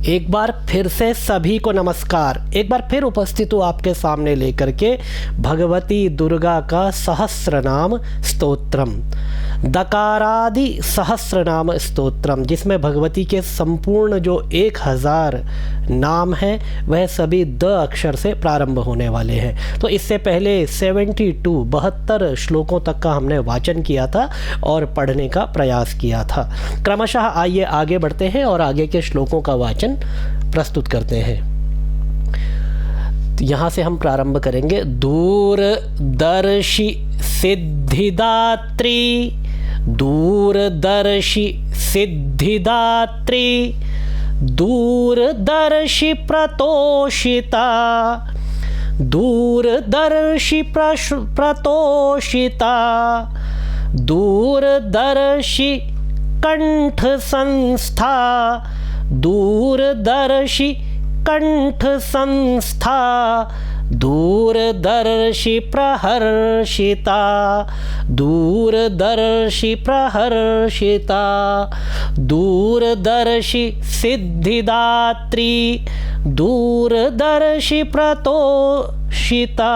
एक बार फिर से सभी को नमस्कार। एक बार फिर उपस्थित हूँ आपके सामने लेकर के भगवती दुर्गा का सहस्रनाम स्तोत्रम, दकारादि सहस्रनाम स्तोत्रम, जिसमें भगवती के संपूर्ण जो 1000 नाम हैं वह सभी द अक्षर से प्रारंभ होने वाले हैं। तो इससे पहले 72 श्लोकों तक का हमने वाचन किया था और पढ़ने का प्रयास किया था। क्रमशः आइए आगे बढ़ते हैं और आगे के श्लोकों का वाचन प्रस्तुत करते हैं। यहाँ से हम प्रारंभ करेंगे। दूरदर्शी सिद्धिदात्री, दूरदर्शी सिद्धिदात्री, दूरदर्शी प्रतोषिता, दूरदर्शी प्रतोषिता, दूरदर्शी कंठ संस्था, दूरदर्शी कंठ संस्था, दूरदर्शी प्रहर्षिता, दूरदर्शी प्रहर्षिता, दूरदर्शी सिद्धिदात्री, दूरदर्शी प्रतोषिता,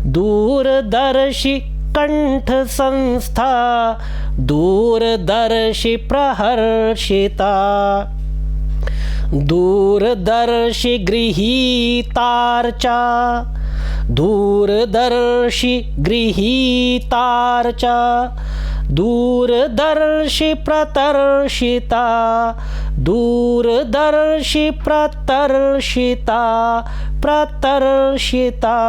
दूरदर्शी कंठ संस्था, दूरदर्शी प्रहर्षिता, दूरदर्शी गृहीतार्चा, दूरदर्शी गृहीतार्चा, दूरदर्शी प्रतर्षिता, दूरदर्शी प्रतर्षिता, प्रतर्षिता,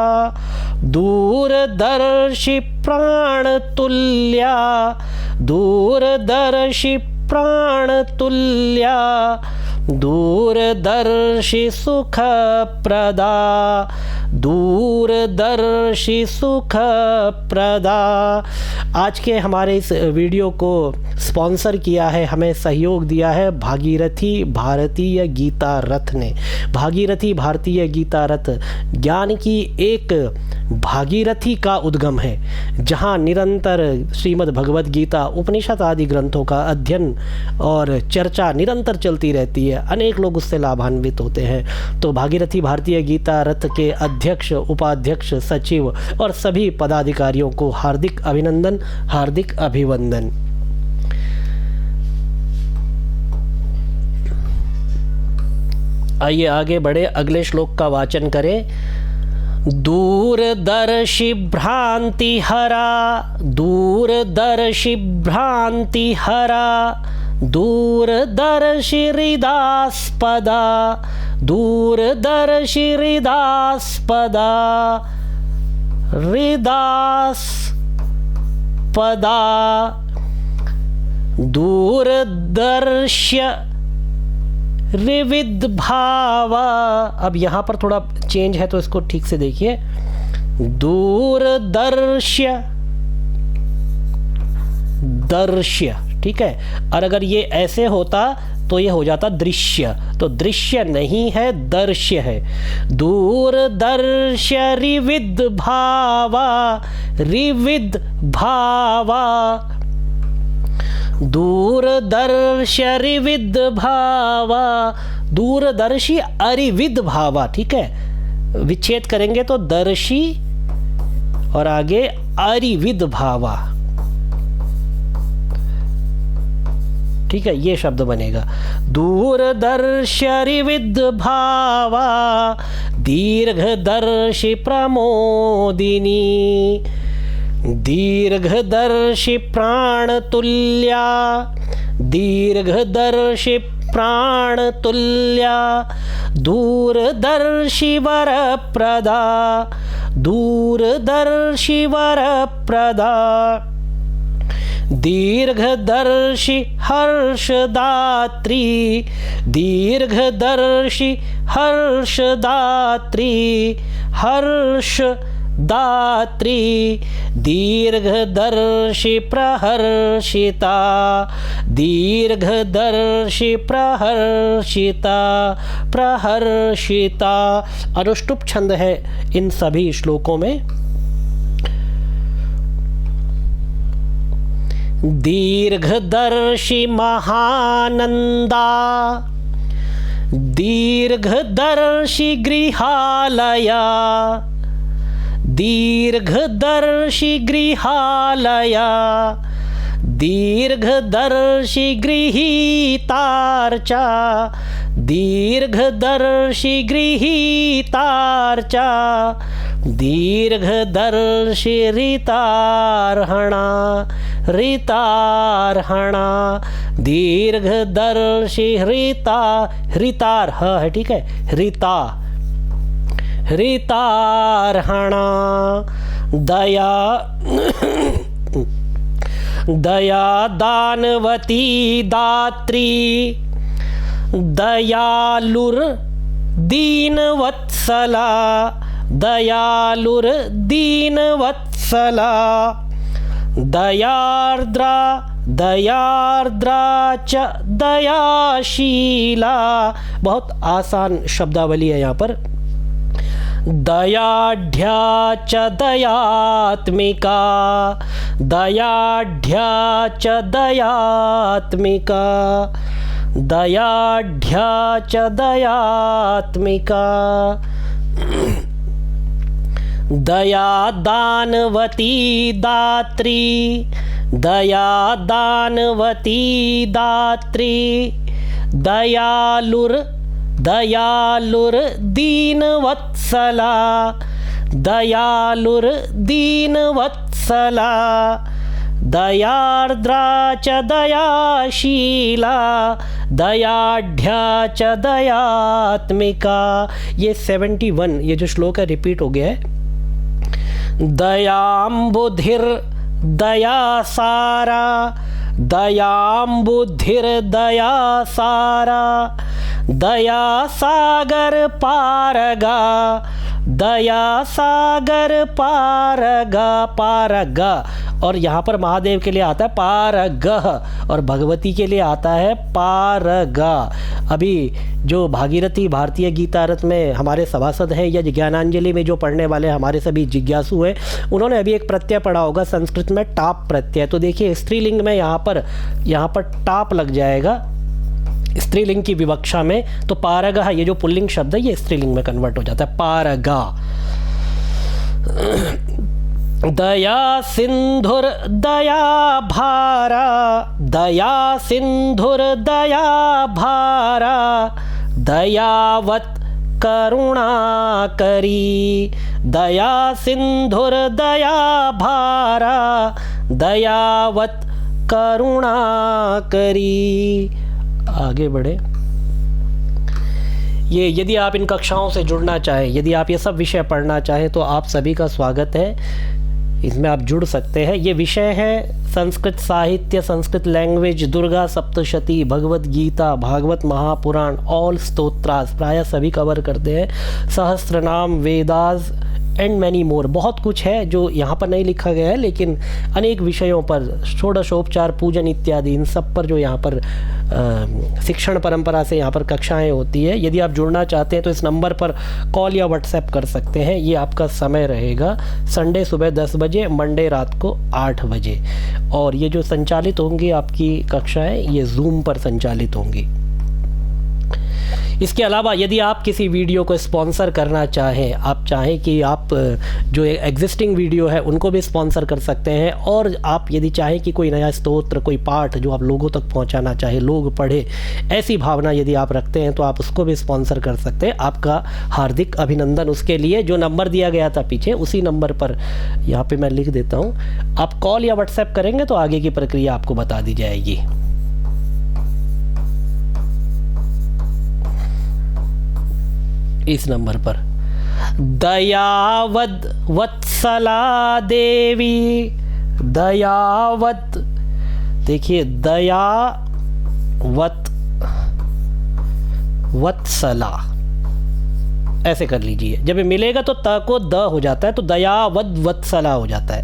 दूरदर्शी प्राणतुल्या, दूरदर्शी प्राणतुल्या, दूरदर्शी सुखप्रदा, दूरदर्शी सुखप्रदा। आज के हमारे इस वीडियो को स्पॉन्सर किया है, हमें सहयोग दिया है भागीरथी भारतीय गीता रथ ने। भागीरथी भारतीय गीता रथ ज्ञान की एक भागीरथी का उद्गम है, जहाँ निरंतर श्रीमद् भगवद गीता उपनिषद आदि ग्रंथों का अध्ययन और चर्चा निरंतर चलती रहती है। अनेक लोग उससे लाभान्वित होते हैं। तो भागीरथी भारतीय गीता रथ के अध्यक्ष, उपाध्यक्ष, सचिव और सभी पदाधिकारियों को हार्दिक अभिनंदन, हार्दिक अभिवंदन। आइए आगे बढ़े, अगले श्लोक का वाचन करें। दूरदर्शी भ्रांति हरा, दूरदर्शी भ्रांति हरा, दूरदर्शी हृदास्पदा, दूरदर्शी हृदास्पदा, हृदास्पदा, दूरदर्श्य विविध भावा। अब यहाँ पर थोड़ा चेंज है तो इसको ठीक से देखिए। दूरदर्श्य, दर्श्य, ठीक है। और अगर ये ऐसे होता तो ये हो जाता दृश्य, तो दृश्य नहीं है, दर्श्य है। दूरदर्श्य रिविद भावा, रिविद भावा, दूरदर्शी रिविद भावा, दूरदर्शी अरिविद भावा, ठीक है। विच्छेद करेंगे तो दर्शी और आगे अरिविद भावा, ठीक है, ये शब्द बनेगा। दूरदर्शी अरिविद भावा, दीर्घदर्शी प्रमोदिनी, दीर्घदर्शी प्राणतुल्या, दीर्घदर्शी प्राणतुल्या, दूरदर्शी वरप्रदा, दूरदर्शी वरप्रदा, दीर्घदर्शी हर्षदात्री, दीर्घदर्शी हर्षदात्री, हर्षदात्री, दीर्घदर्शी प्रहर्षिता, दीर्घदर्शी प्रहर्षिता, प्रहर्षिता। अनुष्टुप छंद है इन सभी श्लोकों में। दीर्घदर्शी महानंदा, दीर्घदर्शी गृहालया, दीर्घदर्शी गृहालया, दीर्घदर्शी गृहीतार्चा, दीर्घदर्शी गृहीतार्चा, दीर्घदर्शी ऋतार्हणा, ऋतार्हणा, दीर्घदर्शी ऋतार है, ठीक है, ऋतार्हणा, दया दया दानवती दात्री, दयालुर दीनवत्सला, दयालुर दीनवत्सला, दयार्द्रा, दयार्द्रा च दयाशीला। बहुत आसान शब्दावली है यहाँ पर। दयाढ्या च दयात्मिका, दयाढ्या च दयात्मिका, दयाढ्या च दयात्मिका, दया दानवती दात्री, दया दानवती दात्री, दयालुर, दयालुर दीनवत्सला, दयालुर दीनवत्सला, दयार्द्रा च दयाशीला, दयाढ्या च दयात्मिका। ये 71 ये जो श्लोक है रिपीट हो गया है। दयाम्बुधिर दयासारा, दयाम्बुधिर दयासारा, दया सागर पारगा, दया सागर पारगा, पारगा, और यहाँ पर महादेव के लिए आता है पारगह और भगवती के लिए आता है पारगा। अभी जो भागीरथी भारतीय गीता रथ में हमारे सभासद हैं या ज्ञानांजलि में जो पढ़ने वाले हमारे सभी जिज्ञासु हैं, उन्होंने अभी एक प्रत्यय पढ़ा होगा संस्कृत में टाप प्रत्यय। तो देखिए स्त्रीलिंग में यहाँ पर टाप लग जाएगा स्त्रीलिंग की विवक्षा में, तो पारगा ये जो पुल्लिंग शब्द है ये स्त्रीलिंग में कन्वर्ट हो जाता है पारगा। दया सिंधुर दया भारा, दया सिंधुर दया भारा, दयावत करुणा करी, दया सिंधुर दया भारा, दयावत करुणा करी। आगे बढ़े। ये यदि आप इन कक्षाओं से जुड़ना चाहें, यदि आप ये सब विषय पढ़ना चाहें तो आप सभी का स्वागत है, इसमें आप जुड़ सकते हैं। ये विषय है संस्कृत साहित्य, संस्कृत लैंग्वेज, दुर्गा सप्तशती, भगवत गीता, भागवत महापुराण, ऑल स्तोत्रास प्रायः सभी कवर करते हैं, Sahasranama, Vedas and many more. बहुत कुछ है जो यहाँ पर नहीं लिखा गया है, लेकिन अनेक विषयों पर, षोडशोपचार, पूजन इत्यादि, इन सब पर जो यहाँ पर शिक्षण परंपरा से यहाँ पर कक्षाएं होती है। यदि आप जुड़ना चाहते हैं तो इस नंबर पर कॉल या व्हाट्सएप कर सकते हैं। ये आपका समय रहेगा संडे सुबह 10 बजे, मंडे रात को 8 बजे, और ये जो संचालित होंगी आपकी कक्षाएं ये जूम पर संचालित होंगी। इसके अलावा यदि आप किसी वीडियो को स्पॉन्सर करना चाहें, आप चाहें कि आप जो एग्जिस्टिंग वीडियो है उनको भी स्पॉन्सर कर सकते हैं, और आप यदि चाहें कि कोई नया स्तोत्र, कोई पाठ जो आप लोगों तक पहुंचाना चाहें, लोग पढ़े, ऐसी भावना यदि आप रखते हैं तो आप उसको भी स्पॉन्सर कर सकते हैं। आपका हार्दिक अभिनंदन उसके लिए। जो नंबर दिया गया था पीछे, उसी नंबर पर यहाँ पे मैं लिख देता हूँ, आप कॉल या व्हाट्सएप करेंगे तो आगे की प्रक्रिया आपको बता दी जाएगी। इस नंबर पर दयावद वत्सला देवी, दयावत, देखिए दयावत वत्सला ऐसे कर लीजिए। जब ये मिलेगा तो त को द हो जाता है, तो दयावद वत्सला हो जाता है।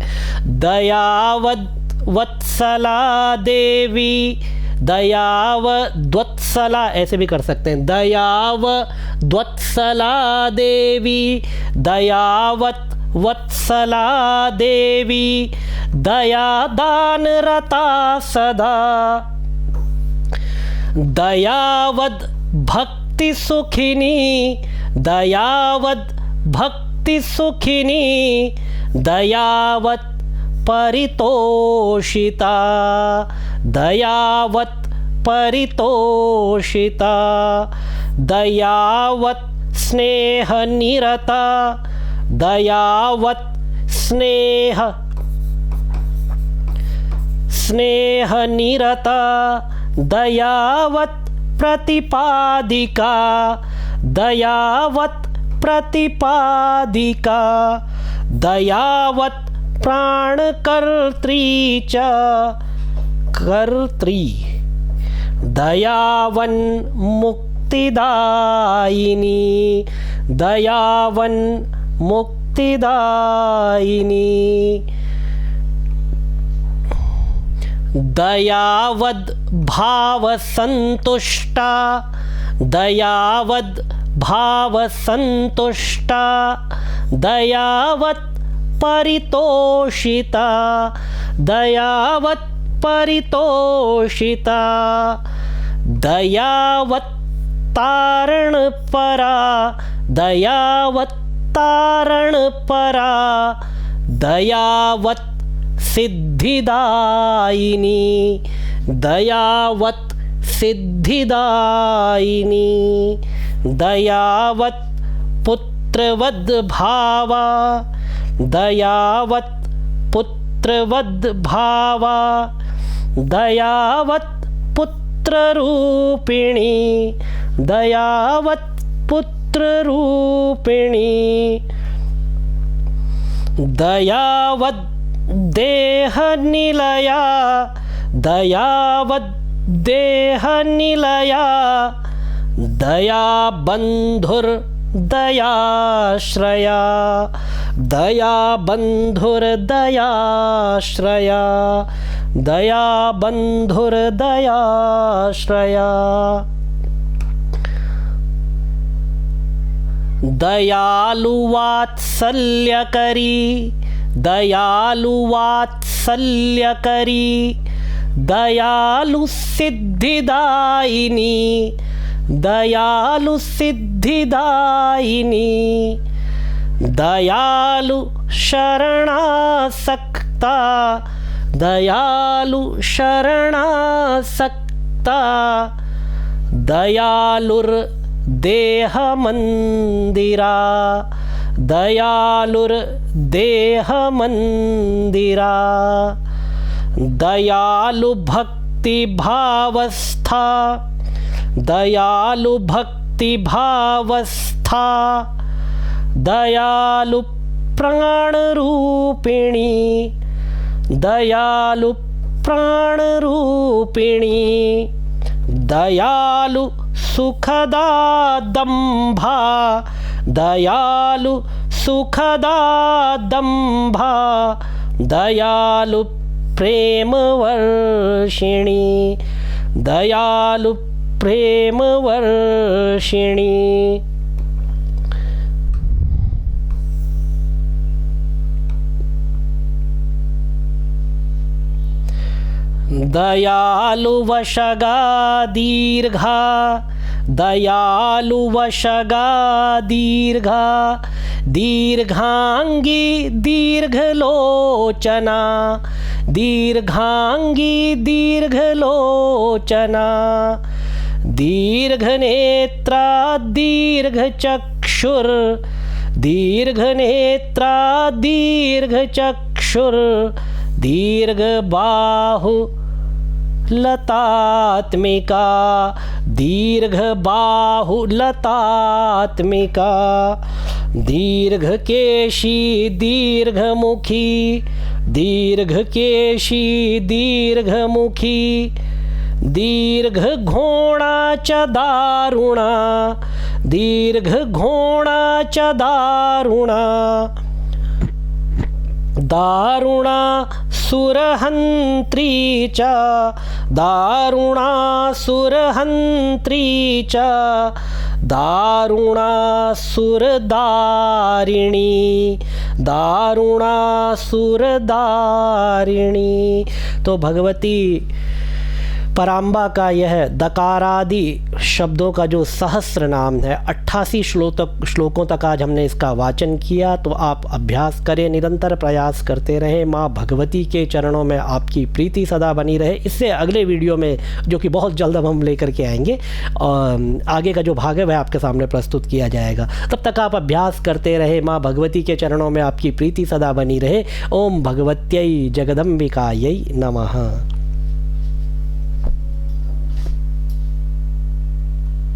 दयावद वत्सला देवी, दयावद्वत्सला ऐसे भी कर सकते हैं। दयावद्वत्सला देवी, दयावत वत्सला देवी, दया दान रता सदा, दयावद भक्त भक्ति सुखिनी दयावत् भक्ति सुखिनी दयावत् परितोषिता दयावत् परितोषिता दयावत् स्नेह निरता दयावत् स्नेह निरता दयावत् प्रतिपादिका दयावत् प्रतिपादिका दयावत् प्राणकर्त्री च कर्त्री दयावन् मुक्तिदायिनी दयावन् मुक्तिदायिनी दयावद् भावसन्तुष्टा दयावद् भावसन्तुष्टा दयावत् परितोषिता दयावत् परितोषिता दयावत् तारणपरा दयावत् तारणपरा दयावत् सिद्धिदायिनी दयावत् सिद्धिदायिनी दयावत् पुत्रवद् भावा दयावत् पुत्रवद् भावा दयावत् पुत्ररूपिणी दयावत् पुत्ररूपिणी दयावद् देहनिलया दयावद् देहनिलया दयाबन्धुर्दयाश्रया दयाबन्धुर्दयाश्रया दयाबन्धुर्दयाश्रया दयालुवात्सल्यकरी दयालुवात्सल्यकरी दयालुसिद्धिदायिनी दयालुसिद्धिदायिनी दयालु शरणासक्ता दयालु शरणासक्ता दयालुर्देहमन्दिरा दयालुर्देहमन्दिरा दयालुभक्तिभावस्था दयालुभक्तिभावस्था दयालुप्राणरूपिणी दयालुप्राणरूपिणी दयालु सुखदा दम्भा दयालु सुखदा दम्भा दयालु प्रेमवर्षिणी दयालु प्रेमवर्षिणी दयालुवशगा दीर्घा दयालुवशगा दीर्घा दीर्घांगी दीर्घलोचना दीर्घांगी दीर्घलोचना दीर्घनेत्रा दीर्घचक्षुर दीर्घनेत्रा दीर्घचक्षुर दीर्घबाहु लतात्मिका दीर्घबाहु लतात्मिका दीर्घकेशी दीर्घमुखी दीर्घकेशी दीर्घमुखी दीर्घघोणा च दारुणा दीर्घघोणा च दारुणा दारुणा सुरहन्त्री च दारुणा सुरहन्त्री च दारुणा सुरदारिणी दारुणा सुरदारिणी। तो भगवती पराम्बा का यह दकारादि शब्दों का जो सहस्र नाम है, 88 श्लोकों तक आज हमने इसका वाचन किया। तो आप अभ्यास करें, निरंतर प्रयास करते रहें। माँ भगवती के चरणों में आपकी प्रीति सदा बनी रहे। इससे अगले वीडियो में, जो कि बहुत जल्द हम लेकर के आएंगे, और आगे का जो भाग है वह आपके सामने प्रस्तुत किया जाएगा। तब तक आप अभ्यास करते रहे। माँ भगवती के चरणों में आपकी प्रीति सदा बनी रहे। ओम भगवत्यै जगदम्बिकायै नमः।